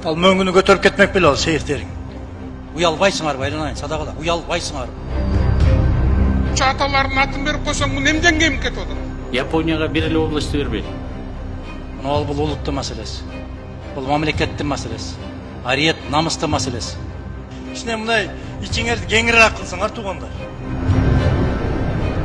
Ал мөңгүнү көтөрүп кетмек беле ал шейхтериң. Уялбайсыңар байланайын, садағала, уялбайсыңар. Şu ataların atın verip koysan bu nemden kemik ketip otur? Японияга бир эле областты бербейт. Ал бул улуттун маселеси. Бул мамлекеттин маселеси. Ариет, намыстын маселеси. Кичине мындай ичиңерди кеңирээк кылсаңар туугандар.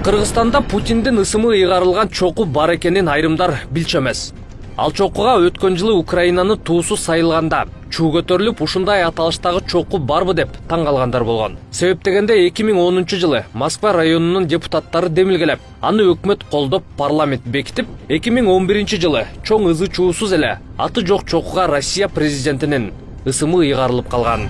Кыргызстанда Путиндин ысымы ыйгарылган чоку бар экенин айрымдар билчү эмес. Ал чокуга өткөн жылы Украинаны туусу сайылганда чуу көтөрүлүп ушундай аталыштагы чоку барбы деп таң калгандар болгон. Себеп дегенде 2010 жылы Москва районунун депутаттары демилгелеп, аны өкмөт колдоп парламент бекитип, 2011 жылы чоң ызы чуусуз эле аты жок чокуга Россия президентинин ысымы ыйгарылып калган.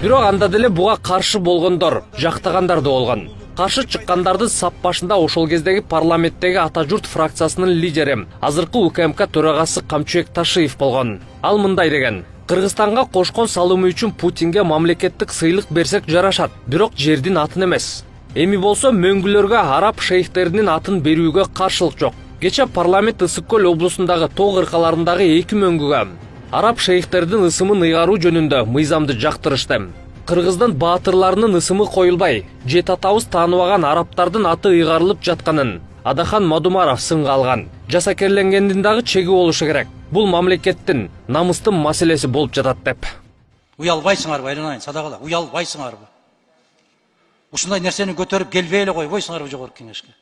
Бирок анда деле буга каршы болгондор, жактагандар да болгон. Каршы чыккандарды сап башында ошол кездеги парламенттеги Ата журт фракциясынын лидери, азыркы УКМК төрагасы Камчыбек Ташиев болгон. Ал мындай деген: Кыргызстанга кошкон салымы үчүн Путинге мамлекеттик сыйлык берсек жарашат, бирок жердин атын эмес. Эми болсо мөңгүлөргө араб шейхтеринин атын берүүгө каршылык жок. Кече парламент Ысык көл облусундагы тоо кыркаларындагы 2 мөңгүгө араб шейхтердин ысымын ыйгаруу жөнүндө мыйзамды жактырышты. Кыргыздын баатырларынын ысымы коюлбай, жет атабыз тааныбаган арабтардын аты ыйгарылып жатканын Адахан Мадумаров сынга алган. Жасакерленгендин дагы чеги болушу керек. Бул мамлекеттин намыстын маселеси болуп жатат деп. Уялбайсыңар байланайын, садағала, уялбайсыңар. Ушундай нерсени көтөрүп келбей эле койбойсуңарбы жогорку кеңешке?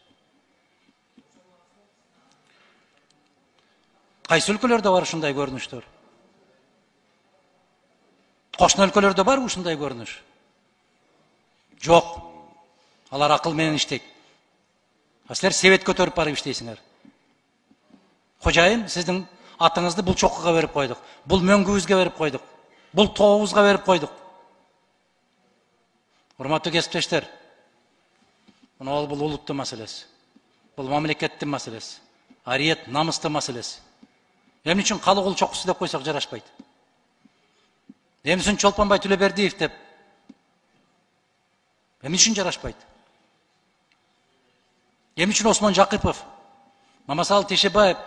Кайсы өлкөлөрдө бар ушундай көрүнүштөр? Кошно өлкөлөрдө бар ушундай көрүнүш? Жок. Алар акыл менен иштейт. Силер себет көтөрүп барып иштейсиңер. Кожайын, сиздин атыңызды бул чокуга берип койдук. Бул мөңгүбүзгө берип койдук. Бул тообузга берип койдук. Урматтуу кесиптештер, бул улуттун маселеси. Бул мамлекеттин маселеси. Ариет, намыстын маселеси. Эмне үчүн Калыгул чокусу деп койсок жарашпайт? Эмне үчүн Чолпонбай Төлөбердиев деп? Эмне үчүн жарашпайт? Эмне үчүн Осмон Жакыпов, Мамасал Тешебаев,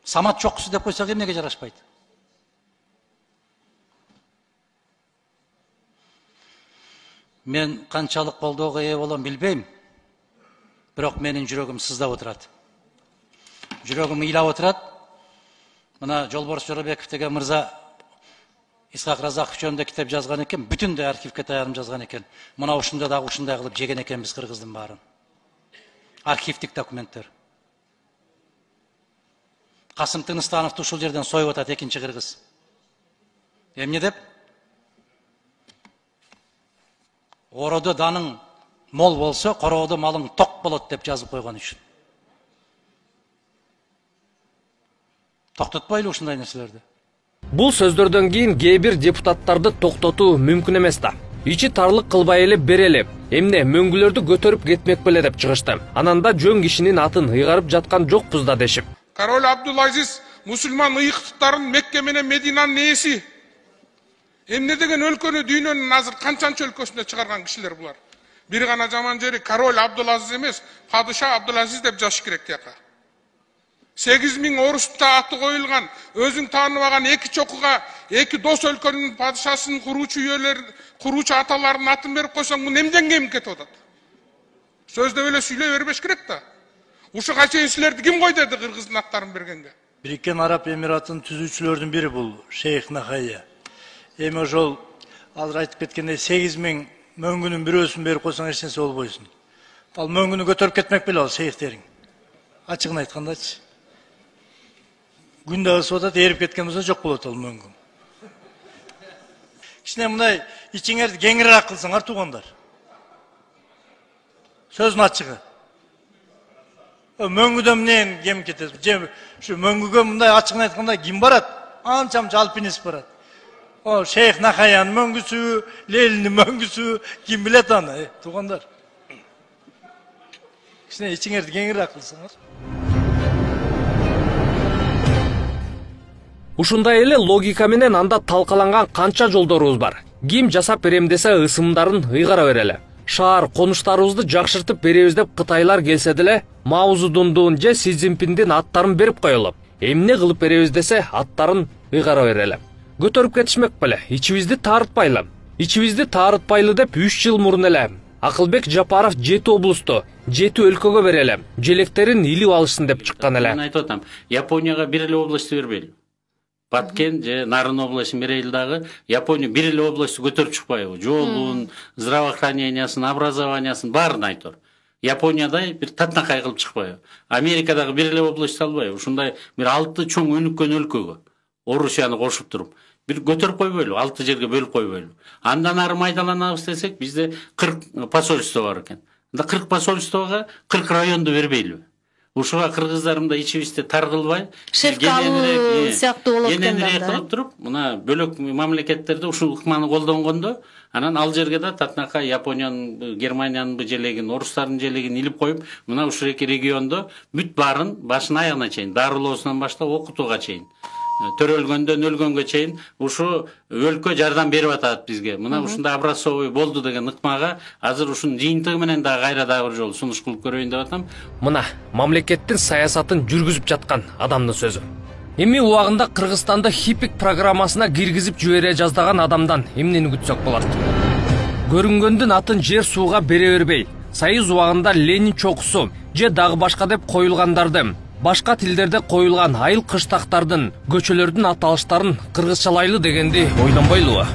Самат чокусу деп койсок эмнеге жарашпайт? Мен канчалык колдоого ээ болом билбейм. Бирок менин жүрөгүм сыздап отурат. Жүрөгүм ыйлап отурат. Мына Жолборс Жоробеков деген мырза Исхак Разаков жөнүндө китеп жазган экен, бүтүндөй архивге таянып жазган экен. Мына ушунда дагы ушундай кылып жеген экенбиз Кыргыздын баарын. Архивдик документтер. Касым Тыныстановду ушул жерден союп атат экинчи кыргыз. Эмне деп? Ороодо даның мол болсо, короодо малың ток болот деп жазып койгон үчүн. Токтотпойлу ушундай нерселерди. Бул сөздөрдөн кийин кээ бир депутаттарды токтотуу мүмкүн эмес да. Ичи тарлык кылбай эле берели. Эмне мөңгүлөрдү көтөрүп кетмек беле деп чыгышты. Ананда жөн кишинин атын ыйгарып жаткан жокпуз да дешип. Король Абдулазиз мусулман ыйыктыктарын Мекке менен Мединанын ээси. Эмне деген өлкөнү дүйнөнүн азыр канчанчы өлкөсүндө чыгарган кишилер булар. Бир гана жаман жери король Абдулазиз эмес, падыша Абдулазиз деп жазыш керек тияка. 8000 оруста аты коюлган, өзүң тааныбаган 2 чокуга 2 дос өлкөнүн падышасын куруучу үйлөр, куруучу аталардын атын берип койсоң, бул эмден кем кетип атат? Сөздөп эле сүйлөй бербеш керек да. Ушуга чейин силерди ким койду деди кыргыздын аттарын бергенге? Бириккен Араб Эмиратынын түзүүчүлөрүнүн бири бул Шейх Нахая. Эми ошол азыр айтып кеткендей 8000 мөңгүнүн бирөөсүн берип койсоң эч нерсе болбойсуң. Ал мөңгүнү көтөрүп кетмек беле ал шейхтериң. Ачыгын айткандачы. Күндө ысып атат, эрип кеткен болсо жок болот ал мөңгү. Кичине мындай ичиңерди кеңирээк кылсаңар туугандар. Сөздүн ачыгы. Мөңгүдөн эмнен кем кетет? Же ушу мөңгүгө мындай ачыгын айтканда ким барат? Анча-мынча алпинист барат. О, Шейх Нахаянын мөңгүсү, Ленинин мөңгүсү, ким билет аны, туугандар. Кичине ичиңерди кеңирээк кылсаңар. Ушундай эле логика менен анда талкаланган канча жолдорубуз бар. Ким жасап берем десе ысымдарын ыйгара берели. Шаар конуштарыбызды жакшыртып беребиз деп Кытайлар келсе деле, Мао Цзэдундун же Си Цзиньпиндин аттарын берип коелуп. эмне кылып беребиз десе аттарын ыйгара берели. Көтөрүп кетишмек беле, ичибизди таарытпайлы деп 3 жыл мурун эле Акылбек Жапаров 7 облусту 7 өлкөгө берели, желектерин илип алышсын деп чыккан эле. Мен айтып атам, Японияга бир эле областты бербейли. Баткен же Нарын областын берели дагы Япония бир эле областты көтөрүп чыкпайбы? Жолун, здравоохранениясын, образованиясын баарын айтор. Япониядай бир татнакай кылып чыкпайбы? Америкадагы бир эле область албайбы? Ушундай бир 6 чоң өнүккөн өлкөгө Орусияны кошуп туруп бир көтөрүп койбойлу, 6 жерге бөлүп койбойлу. Андан ары майдаланабыз десек, бизде 40 посольство бар экен. Анда 40 посольствого 40 районду бербейли. Ушуга кыргыздарымда ичибизде тар кылбай, шефкалуу сыяктуу болот экен да. Кылып туруп, мына бөлөк мамлекеттерде ушул ыкманы колдонгондо, анан ал жерге да татнакай Япониянын, Германиянын желегин, орустардын желегин илип коюп, мына ушул эки региондо бүт баарын башына аягына чейин, дарылоосунан баштап окутууга чейин, төрөлгөндөн өлгөнгө чейин ушу өлкө жардам берип атат бизге. Мына ушундай образцовый болду деген ыкмага азыр ушунун жыйынтыгы менен да кайра дагы бир жолу сунуш кылып көрөйүн деп атам. Мына мамлекеттин саясатын жүргүзүп жаткан адамдын сөзү. Эми убагында Кыргызстанды хипик программасына киргизип жибере жаздаган адамдан эмнени күтсөк болот? Көрүнгөндүн атын жер сууга бере бербей, Союз убагында Ленин чокусу же дагы башка деп коюлгандарды, башка тилдерде коюлган айыл кыштактардын, көчөлөрдүн аталыштарын кыргызчалайлы дегенди ойлонбойлубу?